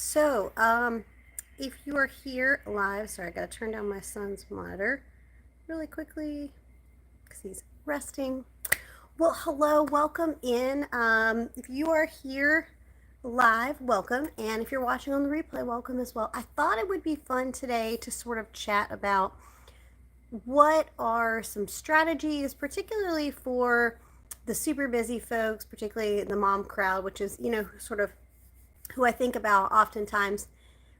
If you are here live, sorry, I gotta turn down my son's monitor really quickly because he's resting. Well, hello, welcome in. If you are here live, welcome. And if you're watching on the replay, welcome as well. I thought it would be fun today to sort of chat about what are some strategies, particularly for the super busy folks, particularly the mom crowd, which is, sort of who I think about oftentimes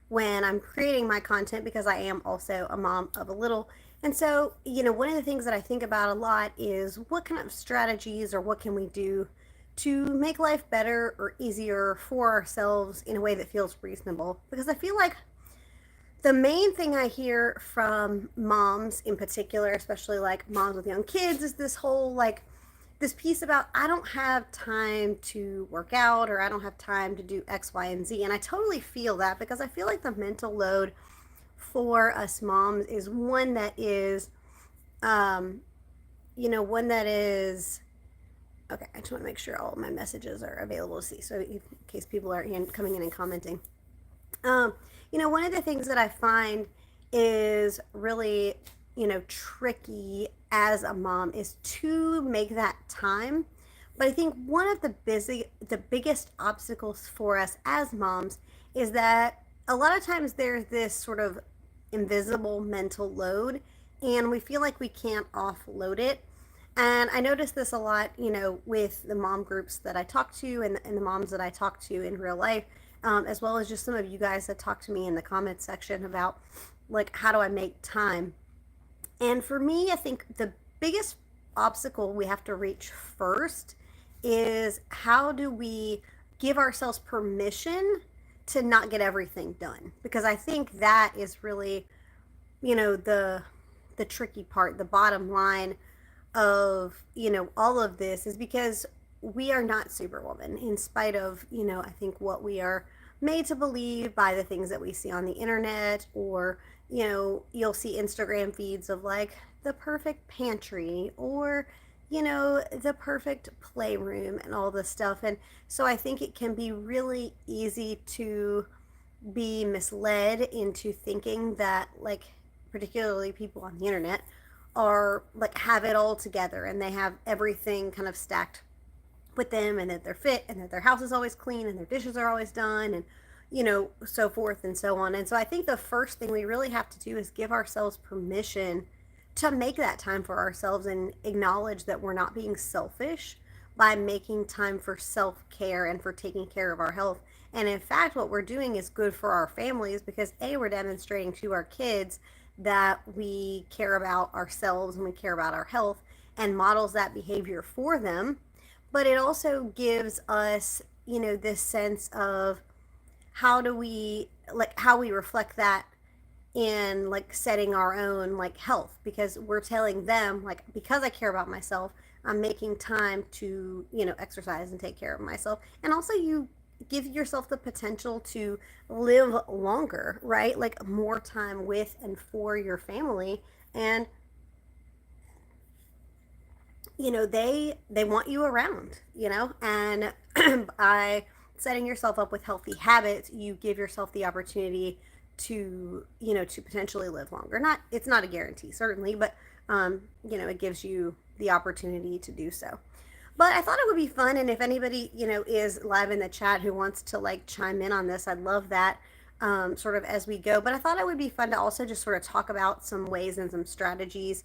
when I'm creating my content because I am also a mom of a little. And so, one of the things that I think about a lot is what kind of strategies or what can we do to make life better or easier for ourselves in a way that feels reasonable. Because I feel like the main thing I hear from moms in particular, especially like moms with young kids, is this whole like this piece about I don't have time to work out or I don't have time to do X, Y, and Z. And I totally feel that because I feel like the mental load for us moms is one that is, one that is, okay, I just want to make sure all of my messages are available to see. So in case people are coming in and commenting. One of the things that I find is really, tricky as a mom is to make that time. But I think one of the biggest obstacles for us as moms is that a lot of times there's this sort of invisible mental load and we feel like we can't offload it. And I notice this a lot, with the mom groups that I talk to and the moms that I talk to in real life, as well as just some of you guys that talk to me in the comments section about like how do I make time. And for me, I think the biggest obstacle we have to reach first is how do we give ourselves permission to not get everything done? Because I think that is really, the tricky part, the bottom line of, all of this is because we are not superwoman in spite of, I think what we are made to believe by the things that we see on the internet, or you'll see Instagram feeds of like the perfect pantry or the perfect playroom and all this stuff. And so I think it can be really easy to be misled into thinking that, like, particularly people on the internet are like have it all together and they have everything kind of stacked with them, and that they're fit and that their house is always clean and their dishes are always done, and so forth and so on. And so I think the first thing we really have to do is give ourselves permission to make that time for ourselves and acknowledge that we're not being selfish by making time for self-care and for taking care of our health. And in fact, what we're doing is good for our families because we're demonstrating to our kids that we care about ourselves and we care about our health, and models that behavior for them. But it also gives us, this sense of how we reflect that in like setting our own like health, because we're telling them like, because I care about myself, I'm making time to, exercise and take care of myself. And also you give yourself the potential to live longer, right? Like more time with and for your family. And they want you around, and by setting yourself up with healthy habits, you give yourself the opportunity to to potentially live longer. It's not a guarantee, certainly, but it gives you the opportunity to do so. But I thought it would be fun, and if anybody is live in the chat who wants to like chime in on this, I'd love that, sort of as we go. But I thought it would be fun to also just sort of talk about some ways and some strategies,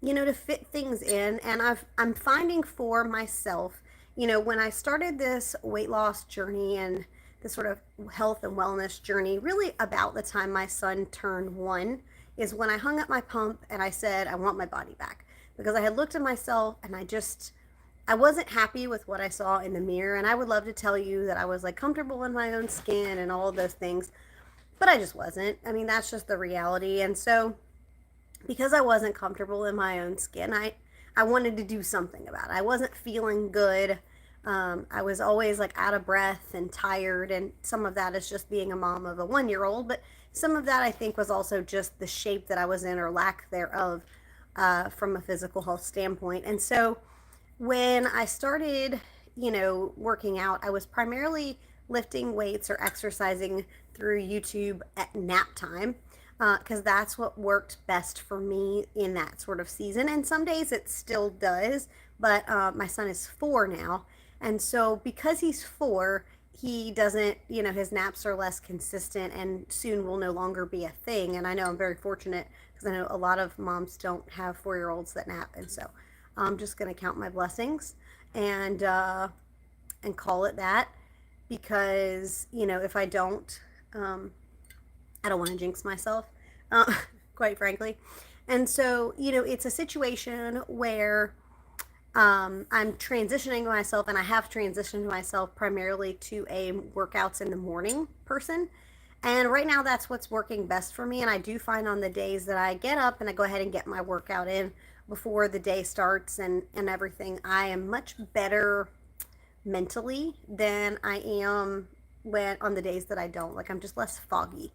to fit things in. And I'm finding for myself, when I started this weight loss journey and this sort of health and wellness journey, really about the time my son turned 1, is when I hung up my pump and I said, I want my body back. Because I had looked at myself and I wasn't happy with what I saw in the mirror. And I would love to tell you that I was like comfortable in my own skin and all of those things, but I just wasn't. I mean, that's just the reality. And so because I wasn't comfortable in my own skin, I wanted to do something about it. I wasn't feeling good. I was always like out of breath and tired, and some of that is just being a mom of a 1-year-old, but some of that I think was also just the shape that I was in, or lack thereof, from a physical health standpoint. And so when I started, working out, I was primarily lifting weights or exercising through YouTube at nap time, because that's what worked best for me in that sort of season. And some days it still does, but my son is 4 now. And so because he's 4, he doesn't, his naps are less consistent and soon will no longer be a thing. And I know I'm very fortunate because I know a lot of moms don't have 4-year-olds that nap. And so I'm just going to count my blessings and, and call it that, because, if I don't, I don't want to jinx myself, quite frankly. And so, it's a situation where I'm transitioning myself, and I have transitioned myself primarily to a workouts in the morning person. And right now, that's what's working best for me. And I do find on the days that I get up and I go ahead and get my workout in before the day starts and everything, I am much better mentally than I am when on the days that I don't. Like, I'm just less foggy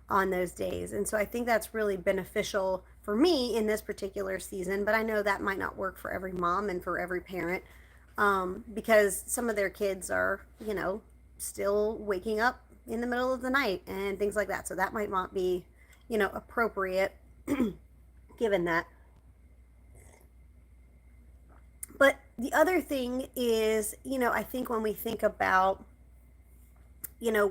on those days. And so I think that's really beneficial for me in this particular season, but I know that might not work for every mom and for every parent, because some of their kids are, still waking up in the middle of the night and things like that. So that might not be, appropriate given that. But the other thing is, I think when we think about,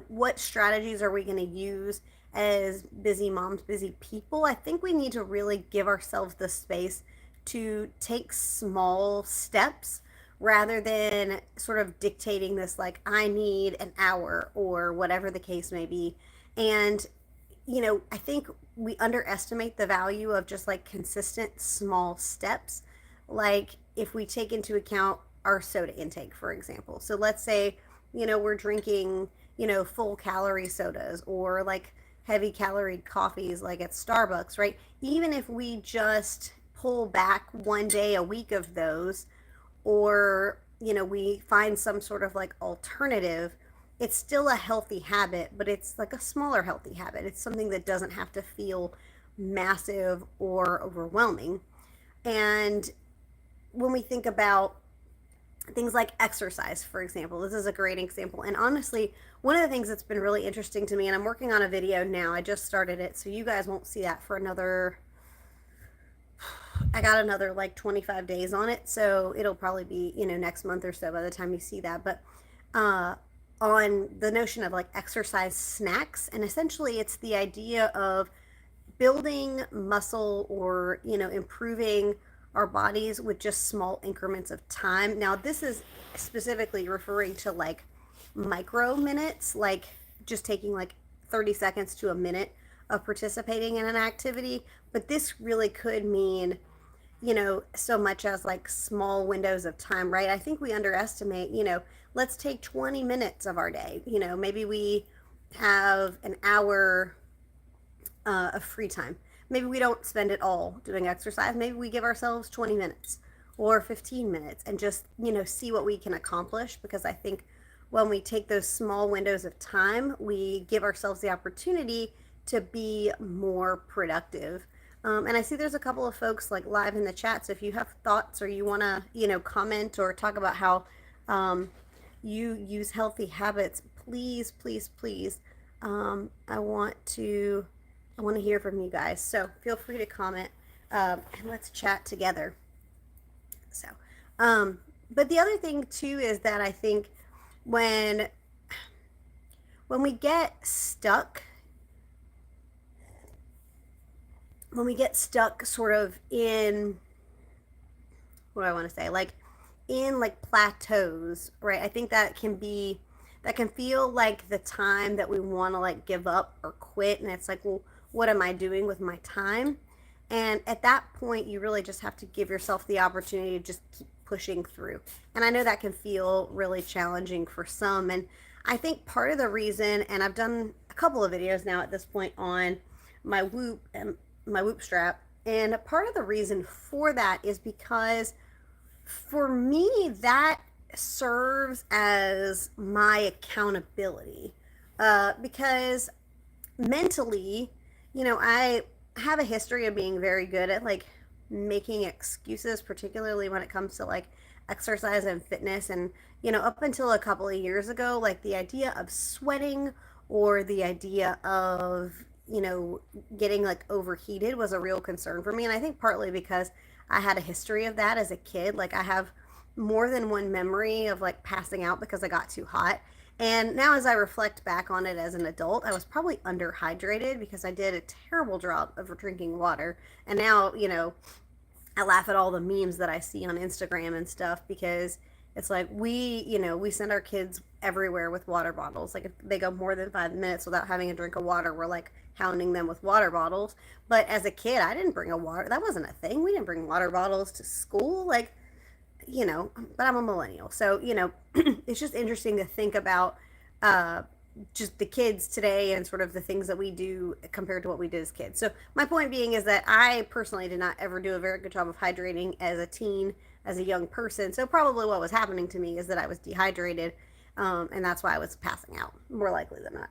what strategies are we going to use as busy moms, busy people, I think we need to really give ourselves the space to take small steps rather than sort of dictating this, like, I need an hour or whatever the case may be. And, I think we underestimate the value of just like consistent small steps. Like, if we take into account our soda intake, for example. So let's say, we're drinking, full calorie sodas or like heavy calorie coffees like at Starbucks, right? Even if we just pull back one day a week of those, or, we find some sort of like alternative, it's still a healthy habit, but it's like a smaller healthy habit. It's something that doesn't have to feel massive or overwhelming. And when we think about things like exercise, for example, this is a great example. And honestly, one of the things that's been really interesting to me, and I'm working on a video now, I just started it, so you guys won't see that for I got another like 25 days on it, so it'll probably be, next month or so by the time you see that. But on the notion of like exercise snacks, and essentially it's the idea of building muscle or, improving our bodies with just small increments of time. Now, this is specifically referring to like micro minutes, like just taking like 30 seconds to a minute of participating in an activity. But this really could mean, so much as like small windows of time, right? I think we underestimate, let's take 20 minutes of our day. Maybe we have an hour of free time. Maybe we don't spend it all doing exercise. Maybe we give ourselves 20 minutes or 15 minutes and just, see what we can accomplish. Because I think when we take those small windows of time, we give ourselves the opportunity to be more productive. And I see there's a couple of folks like live in the chat. So if you have thoughts or you want to, comment or talk about how you use healthy habits, please, please, please. I want to hear from you guys. So feel free to comment and let's chat together. So, but the other thing too is that I think when we get stuck, sort of in, what do I want to say, like in like plateaus, right? I think that can feel like the time that we want to like give up or quit. And it's like, well, what am I doing with my time? And at that point, you really just have to give yourself the opportunity to just keep pushing through. And I know that can feel really challenging for some. And I think part of the reason, and I've done a couple of videos now at this point on my Whoop and my Whoop strap, and part of the reason for that is because for me, that serves as my accountability. Because mentally, I have a history of being very good at like making excuses, particularly when it comes to like exercise and fitness. And, up until a couple of years ago, like the idea of sweating or the idea of, getting like overheated was a real concern for me. And I think partly because I had a history of that as a kid. Like I have more than one memory of like passing out because I got too hot. And now, as I reflect back on it as an adult, I was probably underhydrated because I did a terrible job of drinking water. And now, I laugh at all the memes that I see on Instagram and stuff because it's like we send our kids everywhere with water bottles. Like if they go more than 5 minutes without having a drink of water, we're like hounding them with water bottles. But as a kid, I didn't bring a water. That wasn't a thing. We didn't bring water bottles to school. Like, but I'm a millennial. So, it's just interesting to think about uh, just the kids today and sort of the things that we do compared to what we did as kids. So my point being is that I personally did not ever do a very good job of hydrating as a teen, as a young person. So probably what was happening to me is that I was dehydrated, and that's why I was passing out more likely than not.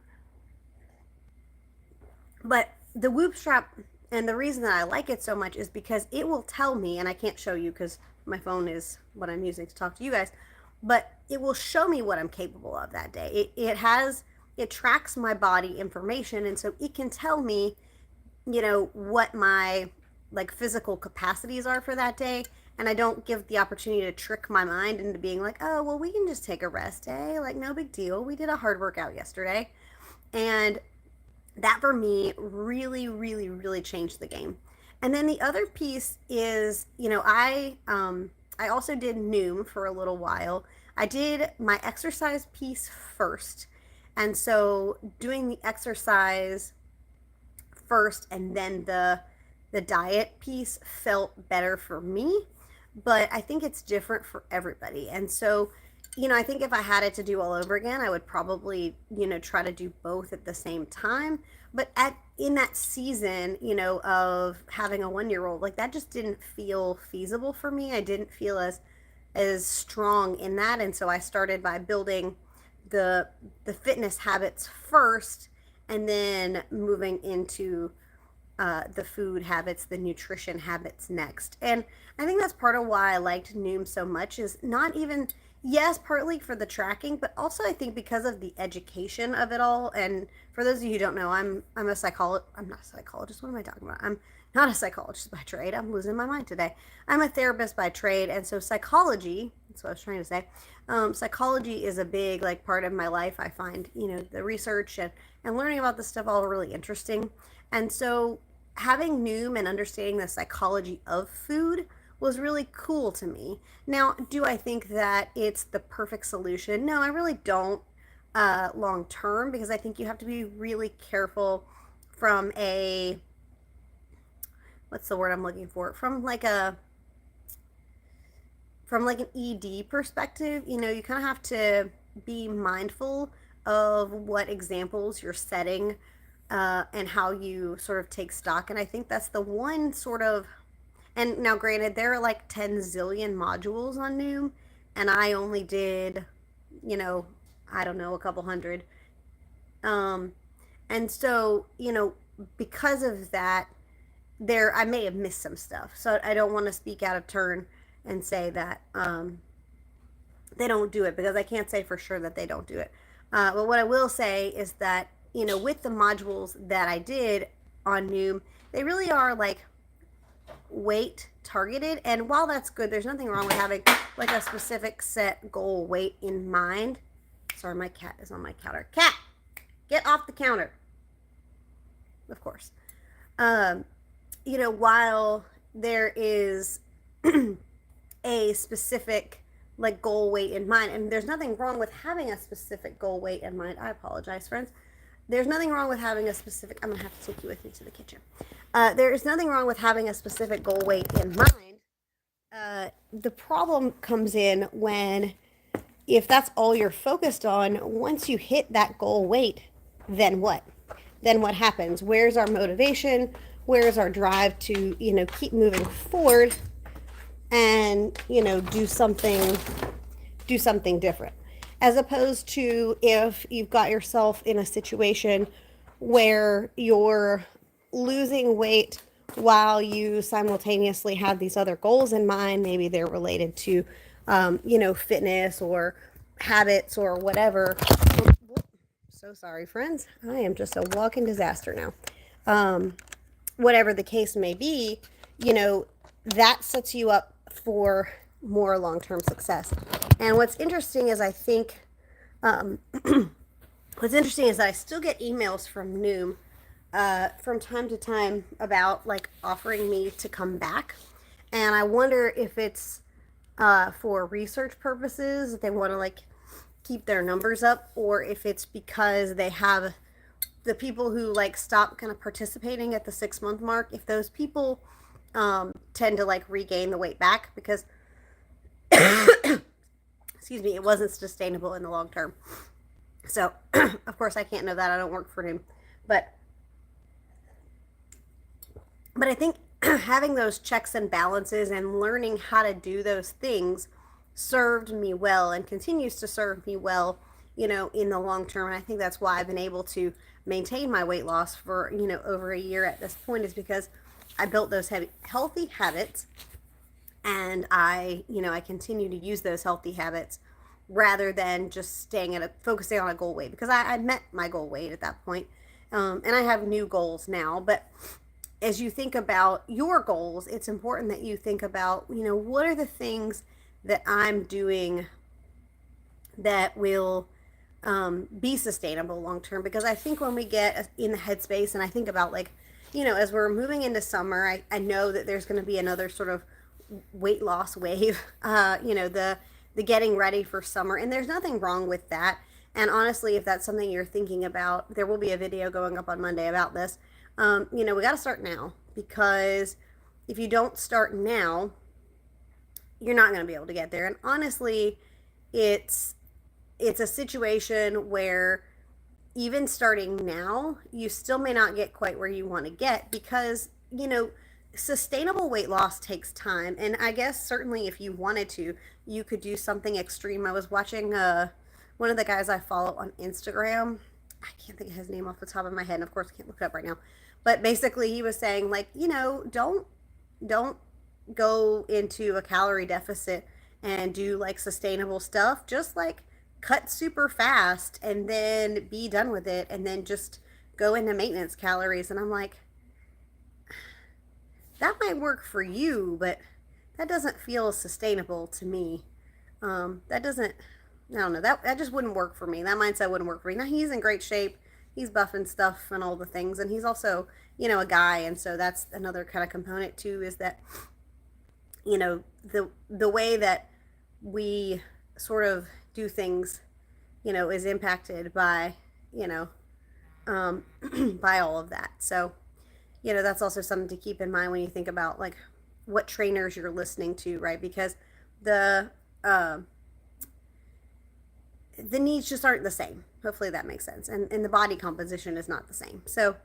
But the Whoop strap, and the reason that I like it so much is because it will tell me, and I can't show you because my phone is what I'm using to talk to you guys, but it will show me what I'm capable of that day. It tracks my body information, and so it can tell me, what my like physical capacities are for that day. And I don't give the opportunity to trick my mind into being like, oh, well, we can just take a rest day. Like, no big deal. We did a hard workout yesterday. And that for me really, really, really changed the game. And then the other piece is, I also did Noom for a little while. I did my exercise piece first. And so doing the exercise first and then the diet piece felt better for me, but I think it's different for everybody. And so, I think if I had it to do all over again, I would probably, try to do both at the same time. But in that season, of having a 1 year old, like that just didn't feel feasible for me. I didn't feel as strong in that, and so I started by building the fitness habits first, and then moving into the food habits, the nutrition habits next. And I think that's part of why I liked Noom so much is not even, yes, partly for the tracking, but also I think because of the education of it all. And for those of you who don't know, I'm a psychologist. I'm not a psychologist. What am I talking about? I'm not a psychologist by trade. I'm losing my mind today. I'm a therapist by trade, and so psychology. That's what I was trying to say. Psychology is a big like part of my life. I find the research and learning about this stuff all really interesting, and so having Noom and understanding the psychology of food was really cool to me. Now, do I think that it's the perfect solution? No, I really don't long term, because I think you have to be really careful from a, what's the word I'm looking for? From like an ED perspective, you kind of have to be mindful of what examples you're setting and how you sort of take stock. And I think that's the one sort of, and now granted, there are like 10 zillion modules on Noom, and I only did, I don't know, a couple hundred. Um, and so, because of that, I may have missed some stuff. So I don't want to speak out of turn and say that they don't do it, because I can't say for sure that they don't do it. But what I will say is that, with the modules that I did on Noom, they really are like weight targeted. And while that's good, there's nothing wrong with having like a specific set goal weight in mind. Sorry, my cat is on my counter. Cat, get off the counter. Of course. While there is a specific like goal weight in mind, and there's nothing wrong with having a specific goal weight in mind. I apologize, friends. There's nothing wrong with having a specific, I'm gonna have to take you with me to the kitchen. There is nothing wrong with having a specific goal weight in mind. The problem comes in when, if that's all you're focused on, once you hit that goal weight, then what? Then what happens? Where's our motivation? Where's our drive to, keep moving forward and, do something different? As opposed to if you've got yourself in a situation where you're losing weight while you simultaneously have these other goals in mind. Maybe they're related to fitness or habits or whatever. So sorry, friends. I am just a walking disaster now. Whatever the case may be, you know, that sets you up for more long-term success. And what's interesting is um, what's interesting is that I still get emails from Noom from time to time about like offering me to come back. And I wonder if it's for research purposes, they want to like keep their numbers up, or if it's because they have the people who like stop kind of participating at the 6 month mark, if those people tend to like regain the weight back because excuse me, it wasn't sustainable in the long term. So of course I can't know that, I don't work for him, but I think having those checks and balances and learning how to do those things served me well and continues to serve me well, in the long term. And I think that's why I've been able to maintain my weight loss for, over a year at this point, is because I built those healthy habits, and I continue to use those healthy habits rather than just focusing on a goal weight, because I met my goal weight at that point. And I have new goals now. But as you think about your goals, it's important that you think about, what are the things that I'm doing that will be sustainable long term. Because I think when we get in the headspace, and I think about like, as we're moving into summer, I know that there's going to be another sort of weight loss wave, the getting ready for summer. And there's nothing wrong with that. And honestly, if that's something you're thinking about, there will be a video going up on Monday about this. We got to start now, because if you don't start now, you're not going to be able to get there. And honestly, it's a situation where even starting now, you still may not get quite where you want to get, because, sustainable weight loss takes time. And I guess certainly if you wanted to, you could do something extreme. I was watching one of the guys I follow on Instagram. I can't think of his name off the top of my head, and of course I can't look it up right now. But basically he was saying like, don't go into a calorie deficit and do like sustainable stuff. Just like cut super fast and then be done with it, and then just go into maintenance calories. And I'm like, that might work for you, but that doesn't feel sustainable to me. That doesn't, I don't know, that just wouldn't work for me. That mindset wouldn't work for me. Now, he's in great shape. He's buff and stuff and all the things. And he's also, a guy. And so that's another kind of component too, is that, the way that we sort of do things, is impacted by, by all of that. So, that's also something to keep in mind when you think about like what trainers you're listening to, right? Because the needs just aren't the same. Hopefully that makes sense. And the body composition is not the same. So,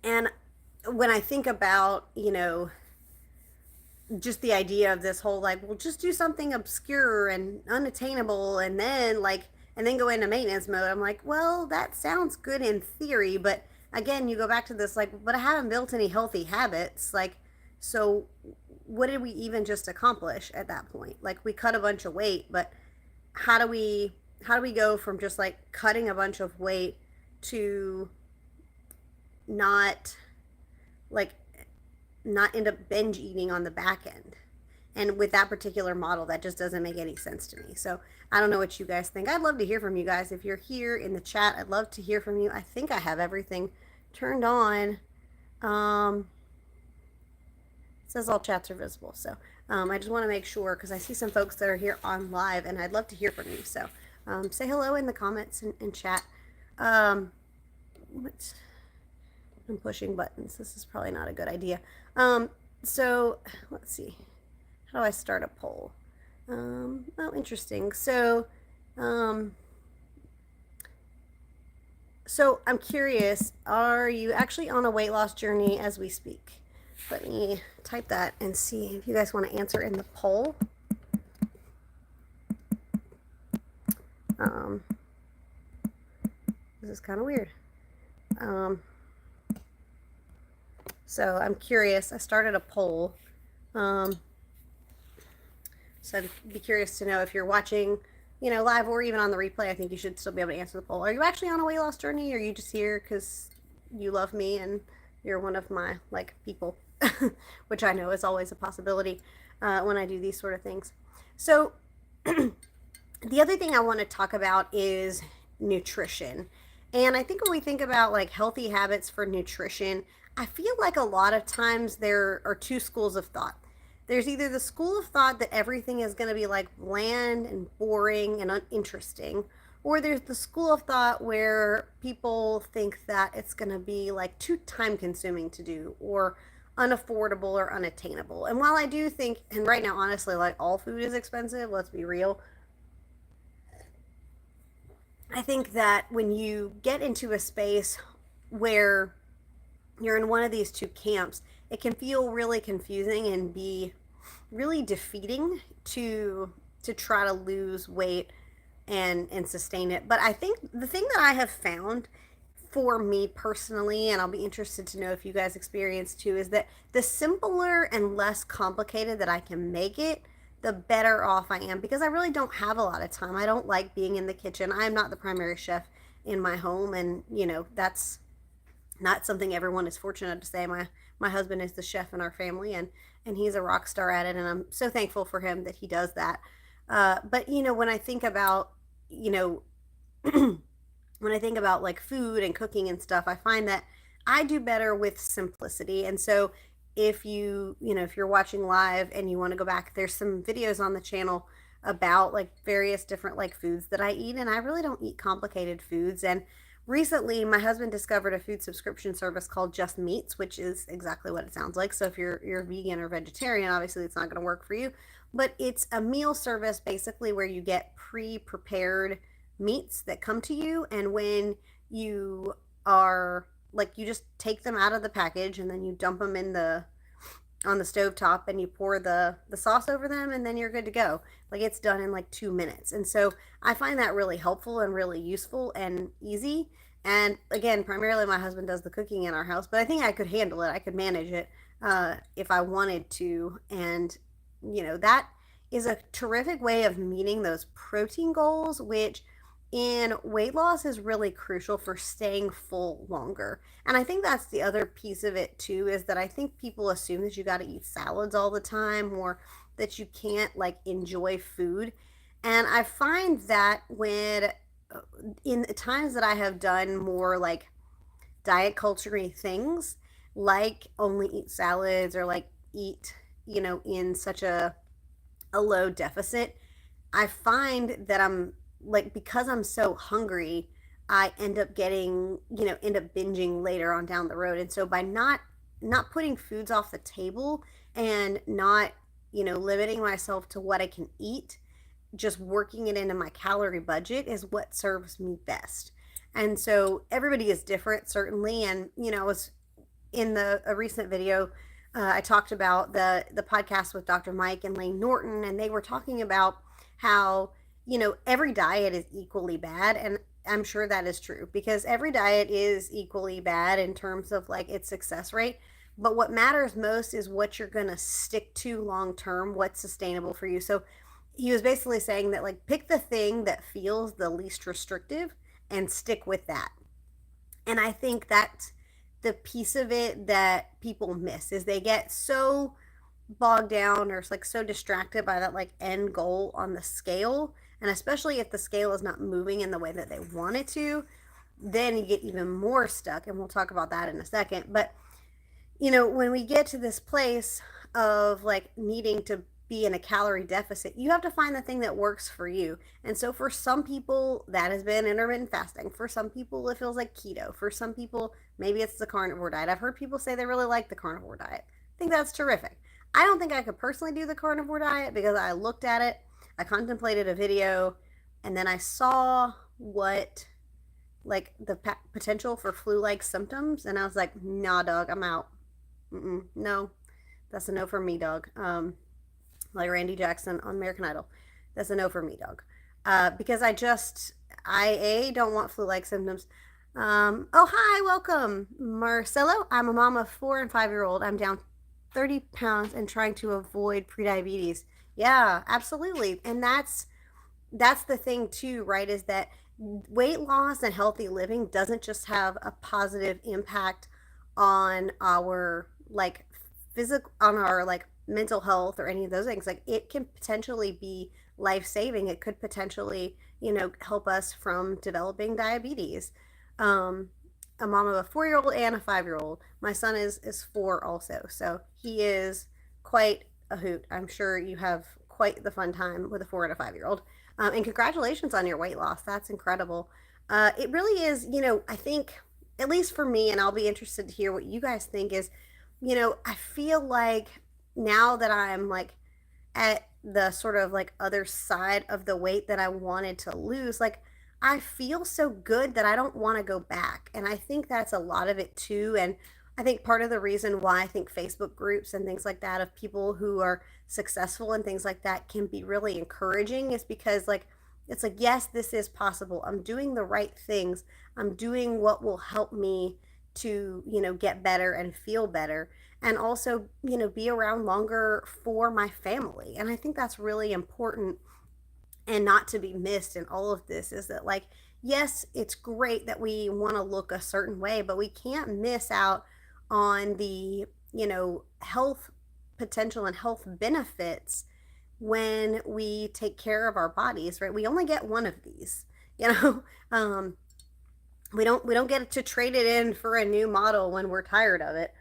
and when I think about, just the idea of this whole like, well, just do something obscure and unattainable and then go into maintenance mode, I'm like, well, that sounds good in theory, but again, you go back to this like, but I haven't built any healthy habits. Like, so what did we even just accomplish at that point? Like, we cut a bunch of weight, but how do we go from just like cutting a bunch of weight to not end up binge eating on the back end? And with that particular model, that just doesn't make any sense to me. So I don't know what you guys think. I'd love to hear from you guys. If you're here in the chat, I'd love to hear from you. I think I have everything turned on. It says all chats are visible. So I just want to make sure, because I see some folks that are here on live, and I'd love to hear from you. So say hello in the comments and chat. I'm pushing buttons. This is probably not a good idea. So let's see. How do I start a poll? Oh, interesting. So I'm curious, are you actually on a weight loss journey as we speak? Let me type that and see if you guys want to answer in the poll. This is kind of weird. So I'm curious. I started a poll. So I'd be curious to know if you're watching, live or even on the replay. I think you should still be able to answer the poll. Are you actually on a weight loss journey, or are you just here because you love me and you're one of my like people, which I know is always a possibility when I do these sort of things. So the other thing I want to talk about is nutrition. And I think when we think about like healthy habits for nutrition, I feel like a lot of times there are two schools of thought. There's either the school of thought that everything is going to be like bland and boring and uninteresting, or there's the school of thought where people think that it's going to be like too time consuming to do or unaffordable or unattainable. And while I do think, and right now, honestly, like all food is expensive, let's be real, I think that when you get into a space where you're in one of these two camps, it can feel really confusing and be really defeating to try to lose weight and sustain it. But I think the thing that I have found for me personally, and I'll be interested to know if you guys experience too, is that the simpler and less complicated that I can make it, the better off I am, because I really don't have a lot of time. I don't like being in the kitchen. I'm not the primary chef in my home, and that's not something everyone is fortunate to say. My husband is the chef in our family, and he's a rock star at it, and I'm so thankful for him that he does that. But when I think about when I think about like food and cooking and stuff, I find that I do better with simplicity. And so if you're watching live and you want to go back, there's some videos on the channel about like various different like foods that I eat, and I really don't eat complicated foods. And recently my husband discovered a food subscription service called Just Meats, which is exactly what it sounds like. So if you're vegan or vegetarian, obviously it's not going to work for you, but it's a meal service basically where you get pre-prepared meats that come to you, and when you are like, you just take them out of the package and then you dump them in the on the stove top and you pour the sauce over them, and then you're good to go. Like, it's done in like 2 minutes. And so I find that really helpful and really useful and easy. And again, primarily my husband does the cooking in our house, but I think I could handle it. I could manage it if I wanted to. And that is a terrific way of meeting those protein goals, which in weight loss is really crucial for staying full longer. And I think that's the other piece of it too, is that I think people assume that you got to eat salads all the time, or that you can't like enjoy food. And I find that when in times that I have done more like diet culture-y things, like only eat salads or like eat, in such a low deficit, I find that I'm like, because I'm so hungry, I end up binging later on down the road. And so by not putting foods off the table and not, limiting myself to what I can eat, just working it into my calorie budget is what serves me best. And so everybody is different, certainly. And, I was in a recent video, I talked about the podcast with Dr. Mike and Lane Norton, and they were talking about how every diet is equally bad. And I'm sure that is true, because every diet is equally bad in terms of like its success rate. But what matters most is what you're going to stick to long term, what's sustainable for you. So he was basically saying that, like, pick the thing that feels the least restrictive and stick with that. And I think that's the piece of it that people miss, is they get so bogged down or like so distracted by that like end goal on the scale. And especially if the scale is not moving in the way that they want it to, then you get even more stuck. And we'll talk about that in a second. But, when we get to this place of like needing to be in a calorie deficit, you have to find the thing that works for you. And so for some people, that has been intermittent fasting. For some people, it feels like keto. For some people, maybe it's the carnivore diet. I've heard people say they really like the carnivore diet. I think that's terrific. I don't think I could personally do the carnivore diet, because I looked at it, I contemplated a video, and then I saw what like the potential for flu-like symptoms, and I was like, nah, dog, I'm out. No, that's a no for me, dog. Like Randy Jackson on American Idol, that's a no for me, dog. Because I don't want flu-like symptoms. Oh, hi, welcome, Marcelo. I'm a mom of 4 and 5-year-old. I'm down 30 pounds and trying to avoid prediabetes. Yeah, absolutely. And that's the thing too, right? Is that weight loss and healthy living doesn't just have a positive impact on our like physical, on our like mental health or any of those things. Like it can potentially be life saving. It could potentially, help us from developing diabetes. Um, a mom of a 4 year old and a 5 year old. My son is four also, so he is quite a hoot. I'm sure you have quite the fun time with a 4 and a 5 year old. And congratulations on your weight loss. That's incredible. It really is, I think, at least for me, and I'll be interested to hear what you guys think, is, I feel like now that I'm like at the sort of like other side of the weight that I wanted to lose, like I feel so good that I don't want to go back. And I think that's a lot of it too. And I think part of the reason why I think Facebook groups and things like that of people who are successful and things like that can be really encouraging is because like it's like yes, this is possible. I'm doing the right things. I'm doing what will help me to, get better and feel better and also, be around longer for my family. And I think that's really important and not to be missed in all of this is that, like, yes, it's great that we want to look a certain way, but we can't miss out on the, health potential and health benefits when we take care of our bodies, right? We only get one of these, you know. Um, we don't get to trade it in for a new model when we're tired of it.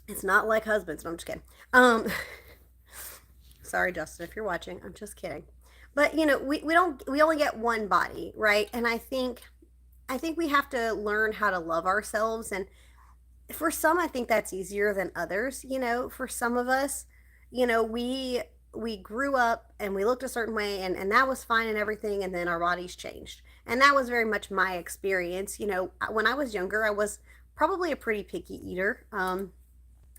It's not like husbands. No, I'm just kidding. Um, sorry, Justin, if you're watching. I'm just kidding. But we only get one body, right? And I think we have to learn how to love ourselves. And for some, I think that's easier than others. For some of us, we grew up and we looked a certain way, and that was fine and everything, and then our bodies changed. And that was very much my experience. When I was younger, I was probably a pretty picky eater.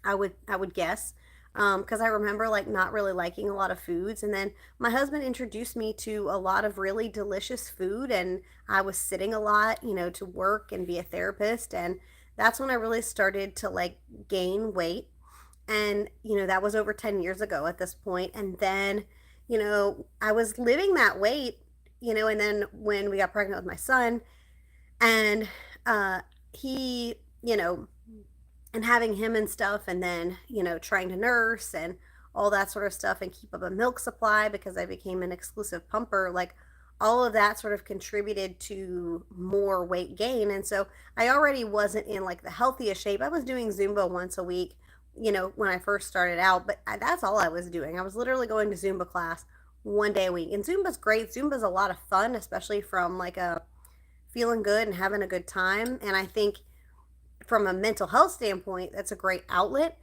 I would guess, because I remember like not really liking a lot of foods, and then my husband introduced me to a lot of really delicious food, and I was sitting a lot, to work and be a therapist, and that's when I really started to like gain weight, and that was over 10 years ago at this point, and then I was living that weight, and then when we got pregnant with my son, and he, and having him and stuff, and then trying to nurse and all that sort of stuff and keep up a milk supply because I became an exclusive pumper, like all of that sort of contributed to more weight gain. And so I already wasn't in like the healthiest shape. I was doing Zumba once a week, when I first started out, but that's all I was doing. I was literally going to Zumba class one day a week, and Zumba's great. Zumba's a lot of fun, especially from like a feeling good and having a good time. And I think from a mental health standpoint, that's a great outlet.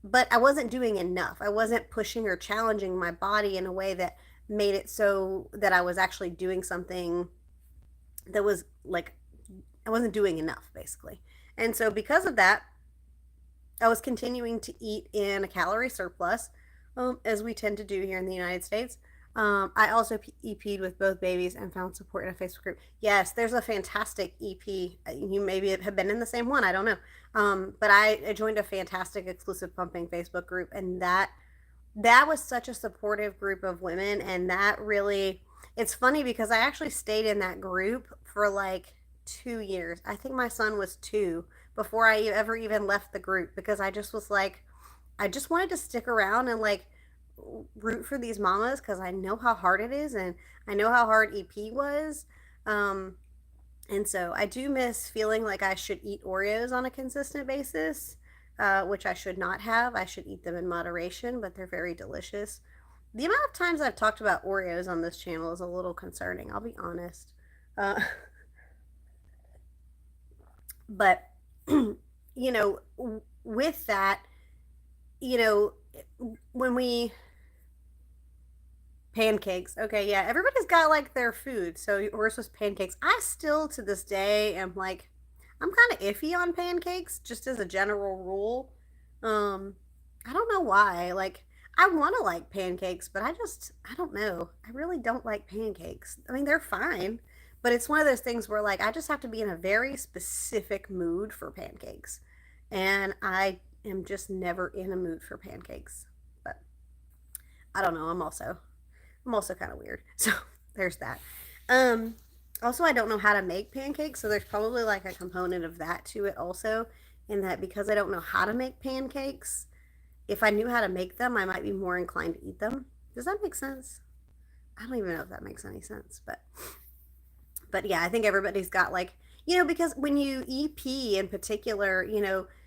But I wasn't doing enough. I wasn't pushing or challenging my body in a way that made it so that I was actually doing something that was like, I wasn't doing enough, basically. And so, because of that, I was continuing to eat in a calorie surplus, as we tend to do here in the United States. I also EP'd with both babies and found support in a Facebook group. Yes, there's a fantastic EP. You maybe have been in the same one. I don't know. But I joined a fantastic exclusive pumping Facebook group, and that was such a supportive group of women, and that really, it's funny because I actually stayed in that group for like 2 years. I think my son was two before I ever even left the group because I just was like, I just wanted to stick around and like root for these mamas because I know how hard it is, and I know how hard EP was. Um, and so I do miss feeling like I should eat Oreos on a consistent basis, which I should not have. I should eat them in moderation, but they're very delicious. The amount of times I've talked about Oreos on this channel is a little concerning, I'll be honest. Uh, but, with that, you know, when we pancakes. Okay, yeah, everybody's got like their food. So yours was pancakes. I still to this day am like, I'm kind of iffy on pancakes, just as a general rule. Um, I don't know why. Like, I want to like pancakes, but I don't know. I really don't like pancakes. I mean, they're fine, but it's one of those things where like I just have to be in a very specific mood for pancakes, and I am just never in a mood for pancakes. But I don't know. I'm also kind of weird. So there's that. Um, Also, I don't know how to make pancakes, so there's probably like a component of that to it also. In that because I don't know how to make pancakes, if I knew how to make them, I might be more inclined to eat them. Does that make sense? I don't even know if that makes any sense, but yeah, I think everybody's got like, because when you EP in particular,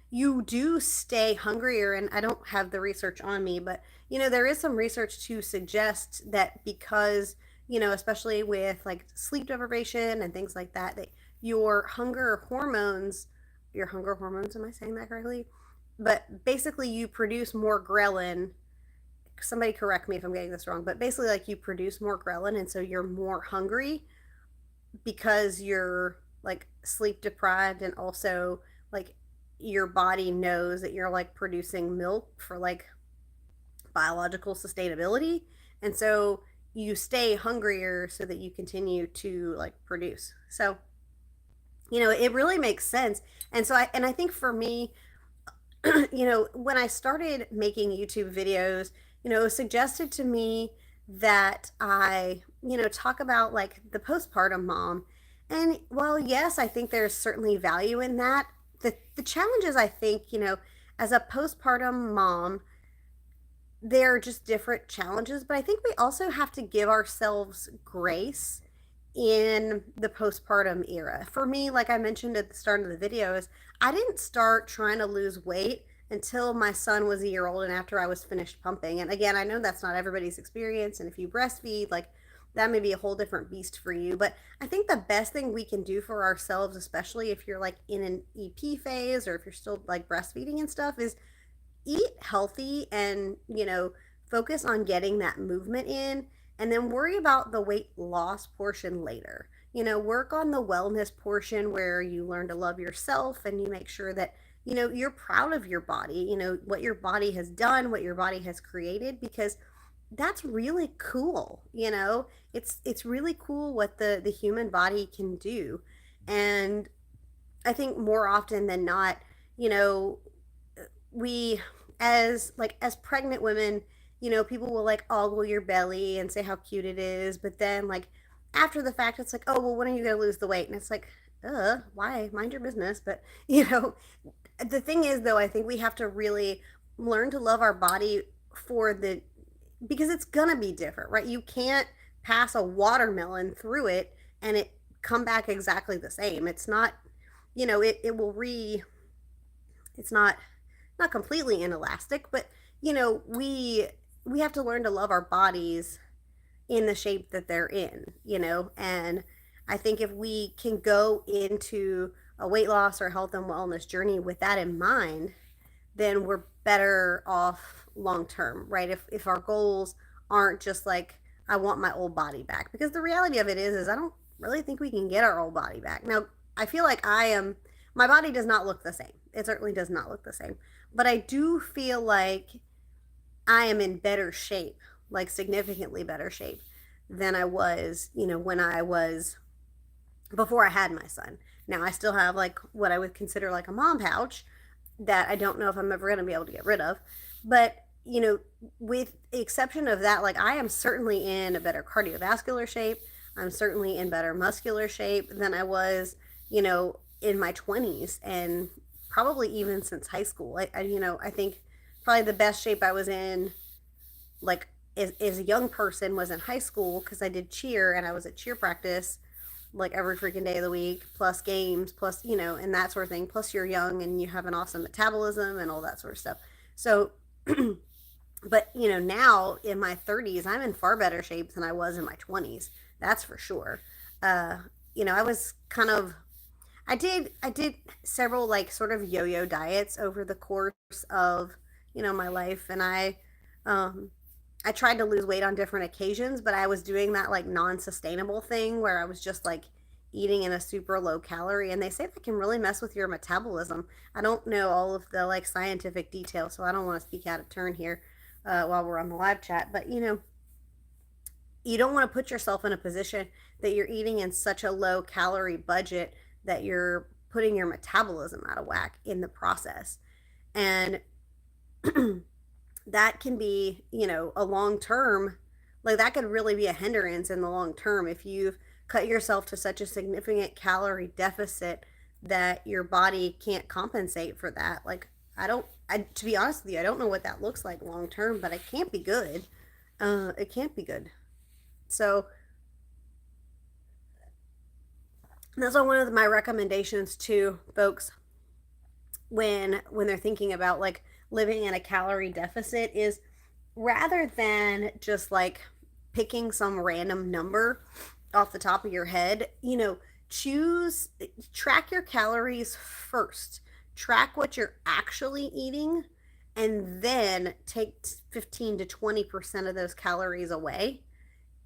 you do stay hungrier. And I don't have the research on me, but there is some research to suggest that because, especially with like sleep deprivation and things like that, that your hunger hormones, am I saying that correctly? But basically, you produce more ghrelin. Somebody correct me if I'm getting this wrong, but basically, like you produce more ghrelin, and so you're more hungry because you're like sleep deprived, and also like your body knows that you're like producing milk for like biological sustainability, and so you stay hungrier so that you continue to like produce. So it really makes sense. And so I think for me, when I started making YouTube videos, it was suggested to me that I, talk about like the postpartum mom. And while, yes, I think there's certainly value in that, the challenges, I think, as a postpartum mom, they're just different challenges. But I think we also have to give ourselves grace in the postpartum era. For me, like I mentioned at the start of the videos, I didn't start trying to lose weight until my son was a year old and after I was finished pumping. And again, I know that's not everybody's experience. And if you breastfeed, like that may be a whole different beast for you. But I think the best thing we can do for ourselves, especially if you're like in an EP phase or if you're still like breastfeeding and stuff, is eat healthy and, focus on getting that movement in, and then worry about the weight loss portion later. Work on the wellness portion where you learn to love yourself and you make sure that, you're proud of your body, what your body has done, what your body has created, because that's really cool. It's really cool what the human body can do. And I think more often than not, you know, we as pregnant women, people will like ogle your belly and say how cute it is, but then like after the fact it's like, oh well, when are you going to lose the weight? And it's like, why? Mind your business. But the thing is though, I think we have to really learn to love our body for the because it's going to be different, right? You can't pass a watermelon through it and it come back exactly the same. It's not, it will it's not completely inelastic, but we have to learn to love our bodies in the shape that they're in, and I think if we can go into a weight loss or health and wellness journey with that in mind, then we're better off long term, right? If our goals aren't just like, I want my old body back, because the reality of it is I don't really think we can get our old body back. Now, I feel like my body does not look the same. It certainly does not look the same. But I do feel like I am in better shape, like significantly better shape than I was, when I was before I had my son. Now, I still have like what I would consider like a mom pouch that I don't know if I'm ever going to be able to get rid of. But, with the exception of that, like I am certainly in a better cardiovascular shape. I'm certainly in better muscular shape than I was, in my 20s, and probably even since high school. I think probably the best shape I was in, like as a young person, was in high school, because I did cheer and I was at cheer practice like every freaking day of the week, plus games, plus and that sort of thing. Plus you're young and you have an awesome metabolism and all that sort of stuff. So, but now in my 30s, I'm in far better shape than I was in my 20s. That's for sure. I was kind of I did several like sort of yo-yo diets over the course of my life, and I tried to lose weight on different occasions, but I was doing that like non-sustainable thing where I was just like eating in a super low calorie, and they say that can really mess with your metabolism. I don't know all of the like scientific details, so I don't want to speak out of turn here while we're on the live chat, but you don't want to put yourself in a position that you're eating in such a low calorie budget that you're putting your metabolism out of whack in the process. And that can be, a long term, like that could really be a hindrance in the long term if you've cut yourself to such a significant calorie deficit that your body can't compensate for that. Like, to be honest with you, I don't know what that looks like long term, but it can't be good. It can't be good. So that's one of my recommendations to folks when they're thinking about like living in a calorie deficit is, rather than just like picking some random number off the top of your head, choose track your calories first. Track what you're actually eating, and then take 15 to 20% of those calories away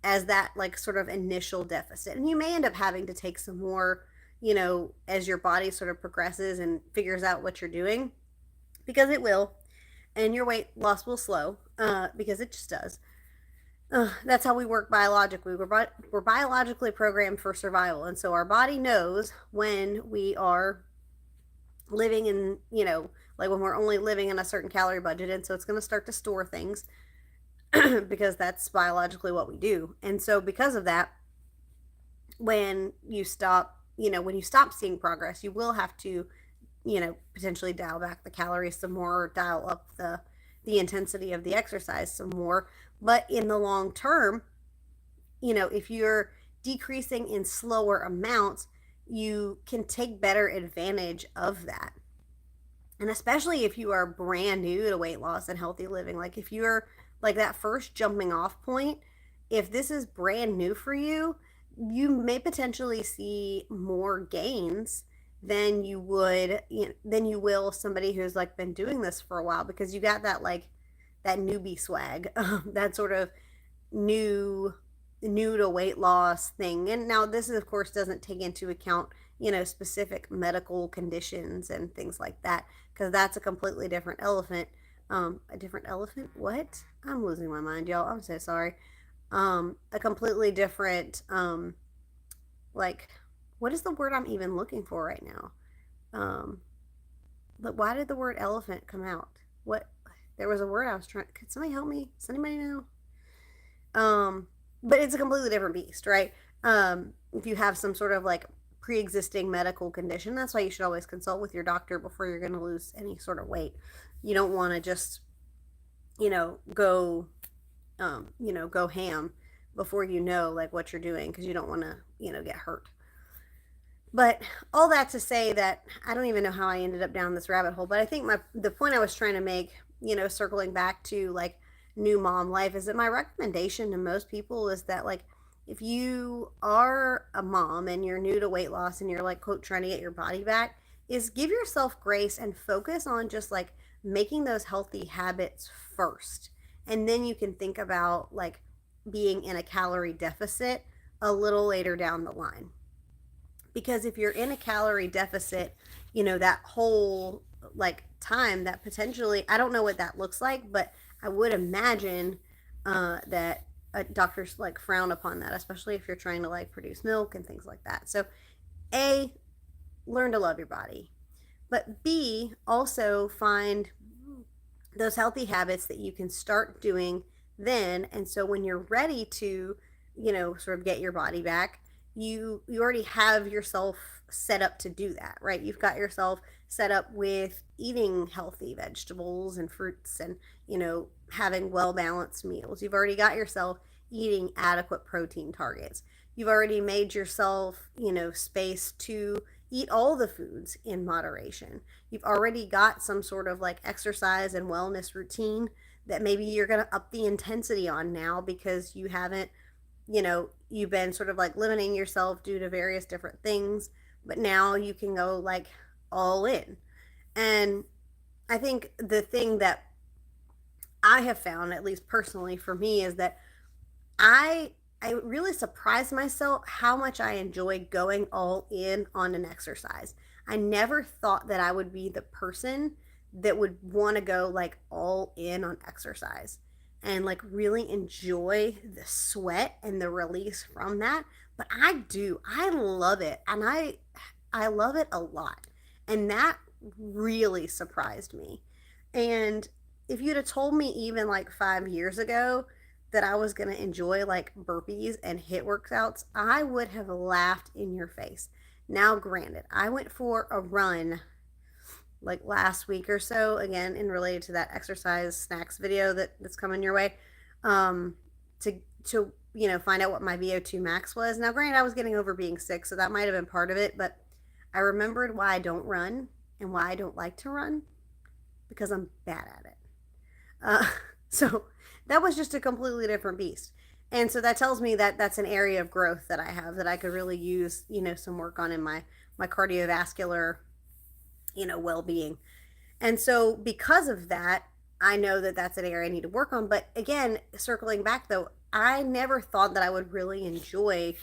as that like sort of initial deficit. And you may end up having to take some more, as your body sort of progresses and figures out what you're doing, because it will, and your weight loss will slow, because it just does. That's how we work biologically. We're biologically programmed for survival, and so our body knows when we are living in, like when we're only living in a certain calorie budget, and so it's going to start to store things because that's biologically what we do. And so because of that, when you stop, when you stop seeing progress, you will have to, potentially dial back the calories some more, or dial up the intensity of the exercise some more. But in the long term, if you're decreasing in slower amounts, you can take better advantage of that. And especially if you are brand new to weight loss and healthy living, like if you're like that first jumping off point, if this is brand new for you, you may potentially see more gains than you would, than you will somebody who's like been doing this for a while, because you got that like that newbie swag, that sort of new new to weight loss thing. And now this of course doesn't take into account, specific medical conditions and things like that, because that's a completely different elephant. A different elephant? What? I'm losing my mind, y'all. I'm so sorry. A completely different, like, what is the word I'm even looking for right now? But why did the word elephant come out? What? There was a word I was trying. Could somebody help me? Does anybody know? But it's a completely different beast, right? If you have some sort of like pre-existing medical condition, that's why you should always consult with your doctor before you're going to lose any sort of weight. You don't want to just, go, go ham before you know like what you're doing, because you don't want to, get hurt. But all that to say that I don't even know how I ended up down this rabbit hole, but I think the point I was trying to make, circling back to like new mom life, is that my recommendation to most people is that like if you are a mom and you're new to weight loss and you're like quote trying to get your body back, is give yourself grace and focus on just like making those healthy habits first. And then you can think about like being in a calorie deficit a little later down the line. Because if you're in a calorie deficit, that whole like time, that potentially, I don't know what that looks like, but I would imagine that doctors like frown upon that, especially if you're trying to like produce milk and things like that. So A, learn to love your body, but B, also find those healthy habits that you can start doing then. And so when you're ready to, sort of get your body back, you already have yourself set up to do that, right? You've got yourself set up with eating healthy vegetables and fruits, and having well balanced meals. You've already got yourself eating adequate protein targets. You've already made yourself, space to eat all the foods in moderation. You've already got some sort of like exercise and wellness routine that maybe you're going to up the intensity on now, because you haven't, you've been sort of like limiting yourself due to various different things, but now you can go like all in. And I think the thing that I have found, at least personally for me, is that I really surprised myself how much I enjoy going all in on an exercise. I never thought that I would be the person that would want to go like all in on exercise and like really enjoy the sweat and the release from that. But I do. I love it. And I love it a lot. And that really surprised me. And if you'd have told me even like 5 years ago that I was going to enjoy like burpees and hit workouts, I would have laughed in your face. Now, granted, I went for a run like last week or so, again, in related to that exercise snacks video that's coming your way, um, to find out what my VO2 max was. Now, granted, I was getting over being sick, so that might have been part of it, but I remembered why I don't run and why I don't like to run, because I'm bad at it. Uh, so that was just a completely different beast. And so that tells me that that's an area of growth that I have that I could really use, some work on in my cardiovascular, well-being. And so because of that, I know that that's an area I need to work on. But again, circling back though, I never thought that I would really enjoy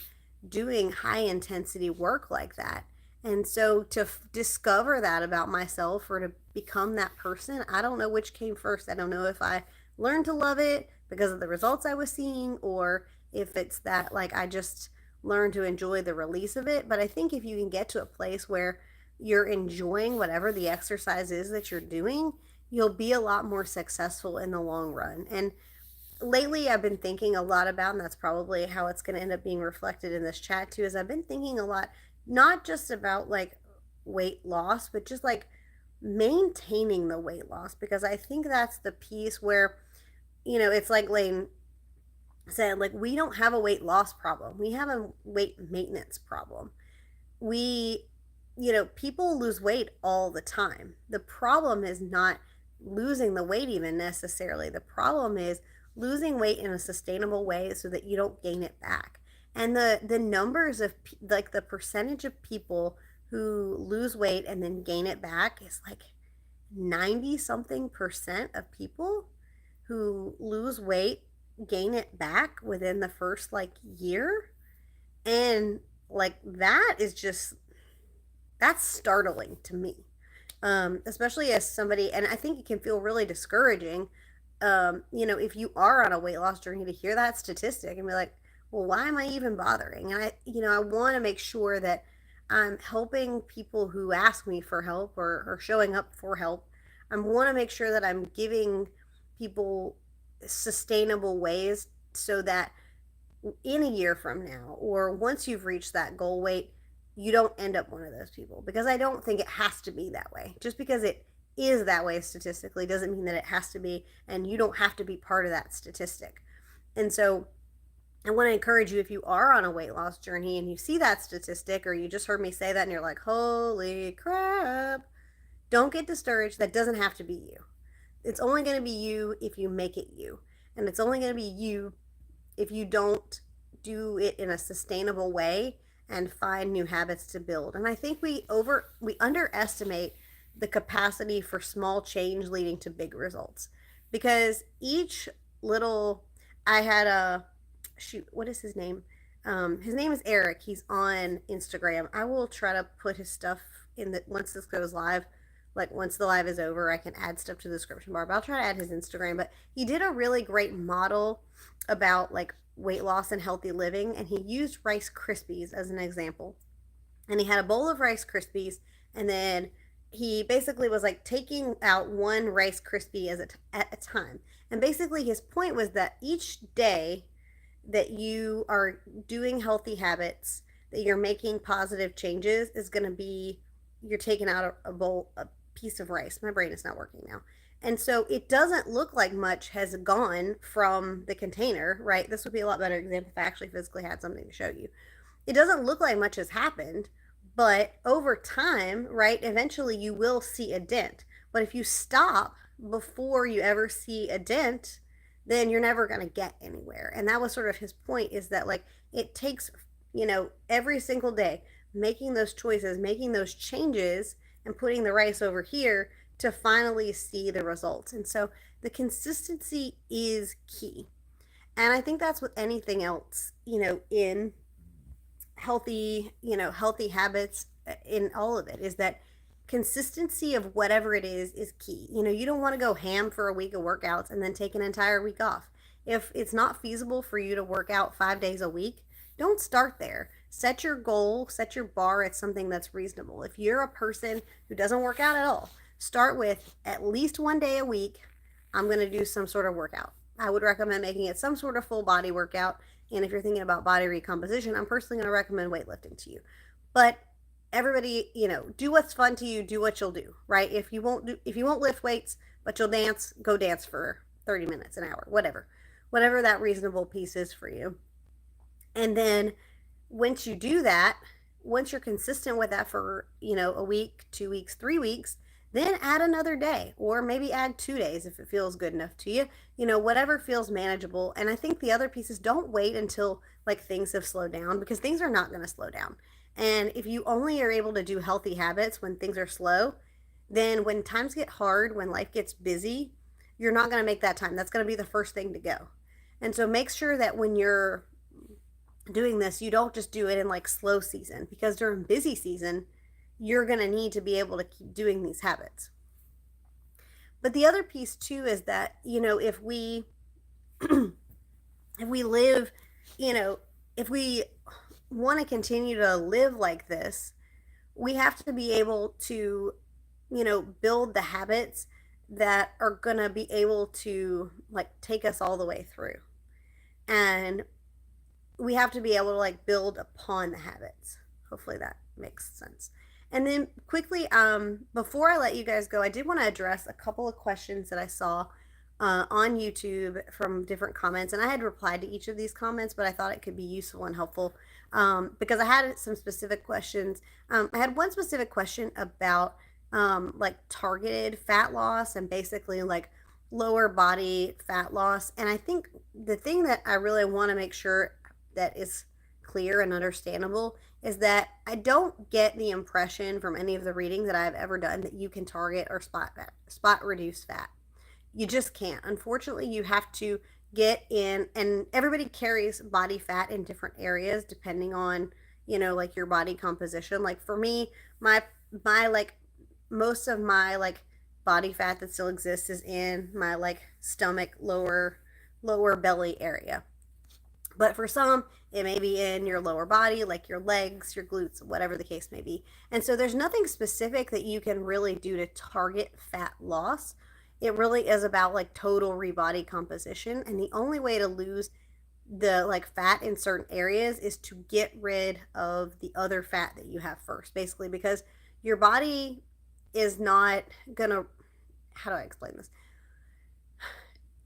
doing high intensity work like that. And so to discover that about myself or to become that person, I don't know which came first. I don't know if I learned to love it because of the results I was seeing, or if it's that like I just learned to enjoy the release of it. But I think if you can get to a place where you're enjoying whatever the exercise is that you're doing, you'll be a lot more successful in the long run. And lately I've been thinking a lot about, and that's probably how it's going to end up being reflected in this chat too, is I've been thinking a lot, not just about like weight loss, but just like maintaining the weight loss, because I think that's the piece where, it's like Lane said, like, we don't have a weight loss problem. We have a weight maintenance problem. We, people lose weight all the time. The problem is not losing the weight even necessarily. The problem is losing weight in a sustainable way so that you don't gain it back. And the numbers of like the percentage of people who lose weight and then gain it back is like 90 something percent of people who lose weight gain it back within the first like year. And like that is just, that's startling to me, especially as somebody, and I think it can feel really discouraging, if you are on a weight loss journey, to hear that statistic and be like, well, why am I even bothering? And I want to make sure that I'm helping people who ask me for help or showing up for help. I want to make sure that I'm giving people sustainable ways so that in a year from now, or once you've reached that goal weight, you don't end up one of those people. Because I don't think it has to be that way. Just because it is that way statistically doesn't mean that it has to be, and you don't have to be part of that statistic. And so I want to encourage you, if you are on a weight loss journey and you see that statistic, or you just heard me say that and you're like, holy crap, don't get discouraged. That doesn't have to be you. It's only going to be you if you make it you. And it's only going to be you if you don't do it in a sustainable way and find new habits to build. And I think we underestimate the capacity for small change leading to big results. Because each little, I had a, what is his name? His name is Eric. He's on Instagram. I will try to put his stuff in the, once this goes live, like once the live is over, I can add stuff to the description bar, but I'll try to add his Instagram. But he did a really great model about like weight loss and healthy living, and he used Rice Krispies as an example. And he had a bowl of Rice Krispies, and then he basically was like taking out one Rice Krispie at a time. And basically his point was that each day that you are doing healthy habits, that you're making positive changes, is going to be, you're taking out a piece of rice. My brain is not working now. And so it doesn't look like much has gone from the container, right? This would be a lot better example if I actually physically had something to show you. It doesn't look like much has happened, but over time, right, eventually you will see a dent. But if you stop before you ever see a dent, then you're never going to get anywhere. And that was sort of his point, is that like it takes, every single day making those choices, making those changes, and putting the rice over here to finally see the results. And so the consistency is key. And I think that's with anything else, in healthy, healthy habits, in all of it, is that consistency of whatever it is key. You don't want to go ham for a week of workouts and then take an entire week off. If it's not feasible for you to work out 5 days a week, don't start there. Set your goal, set your bar at something that's reasonable. If you're a person who doesn't work out at all, start with at least 1 day a week I'm going to do some sort of workout. I would recommend making it some sort of full body workout. And if you're thinking about body recomposition, I'm personally going to recommend weightlifting to you. But everybody, do what's fun to you, do what you'll do, right? If you won't lift weights, but you'll dance, go dance for 30 minutes, an hour, whatever that reasonable piece is for you. And then once you do that, once you're consistent with that for, a week, 2 weeks, 3 weeks, then add another day, or maybe add 2 days if it feels good enough to you, whatever feels manageable. And I think the other piece is don't wait until like things have slowed down, because things are not going to slow down. And if you only are able to do healthy habits when things are slow, then when times get hard, when life gets busy, you're not going to make that time. That's going to be the first thing to go. And so make sure that when you're doing this, you don't just do it in like slow season, because during busy season, you're going to need to be able to keep doing these habits. But the other piece too is that, if we if we live, if we want to continue to live like this, we have to be able to, build the habits that are going to be able to like take us all the way through. And we have to be able to like build upon the habits. Hopefully that makes sense. And then quickly, before I let you guys go, I did want to address a couple of questions that I saw on YouTube from different comments. And I had replied to each of these comments, but I thought it could be useful and helpful because I had some specific questions. I had one specific question about like targeted fat loss and basically like lower body fat loss. And I think the thing that I really want to make sure that is clear and understandable is that I don't get the impression from any of the reading that I've ever done that you can target or spot reduce fat. You just can't. Unfortunately, you have to get in, and everybody carries body fat in different areas depending on, like your body composition. Like for me, my like most of my like body fat that still exists is in my like stomach, lower belly area. But for some, it may be in your lower body, like your legs, your glutes, whatever the case may be. And so there's nothing specific that you can really do to target fat loss. It really is about like total body composition. And the only way to lose the like fat in certain areas is to get rid of the other fat that you have first, basically, because your body is not gonna, how do I explain this?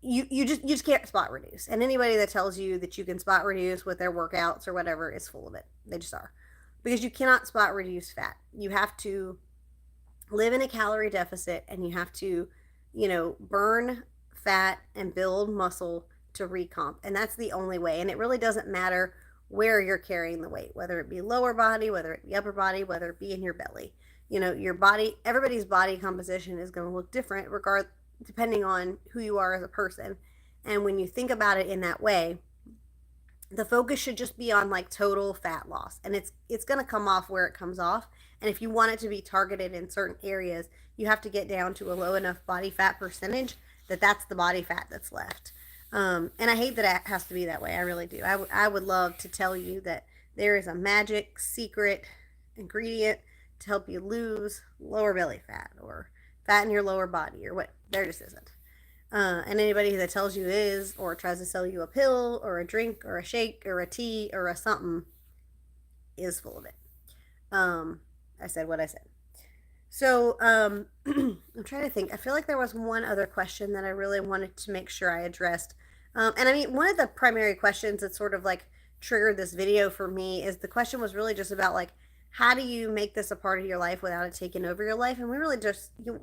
You just can't spot reduce. And anybody that tells you that you can spot reduce with their workouts or whatever is full of it. They just are. Because you cannot spot reduce fat. You have to live in a calorie deficit, and you have to, burn fat and build muscle to recomp. And that's the only way. And it really doesn't matter where you're carrying the weight, whether it be lower body, whether it be upper body, whether it be in your belly. Your body, everybody's body composition is going to look different depending on who you are as a person. And when you think about it in that way, the focus should just be on like total fat loss, and it's going to come off where it comes off. And if you want it to be targeted in certain areas, you have to get down to a low enough body fat percentage that's the body fat that's left. And I hate that it has to be that way. I really do. I would love to tell you that there is a magic secret ingredient to help you lose lower belly fat or fat in your lower body or what. There just isn't. And anybody that tells you is, or tries to sell you a pill or a drink or a shake or a tea or a something, is full of it. I said what I said. So I'm trying to think. I feel like there was one other question that I really wanted to make sure I addressed. And I mean, one of the primary questions that sort of like triggered this video for me is the question was really just about like, how do you make this a part of your life without it taking over your life? And we really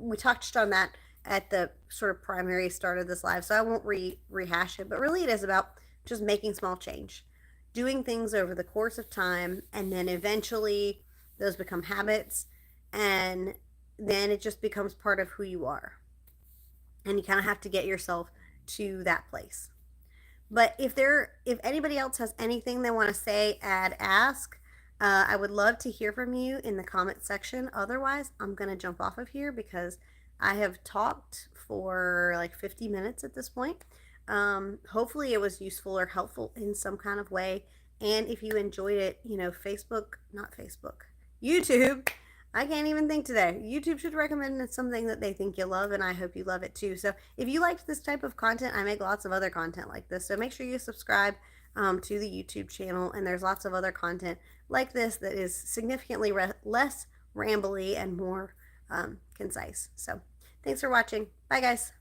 we touched on that at the sort of primary start of this live, so I won't rehash it, but really it is about just making small change, doing things over the course of time, and then eventually those become habits, and then it just becomes part of who you are. And you kind of have to get yourself to that place. But if anybody else has anything they want to say, add, ask, I would love to hear from you in the comment section. Otherwise, I'm going to jump off of here because I have talked for like 50 minutes at this point. Hopefully it was useful or helpful in some kind of way. And if you enjoyed it, YouTube, I can't even think today. YouTube should recommend something that they think you love, and I hope you love it too. So if you liked this type of content, I make lots of other content like this. So make sure you subscribe to the YouTube channel, and there's lots of other content like this that is significantly less rambly and more concise. So thanks for watching. Bye, guys.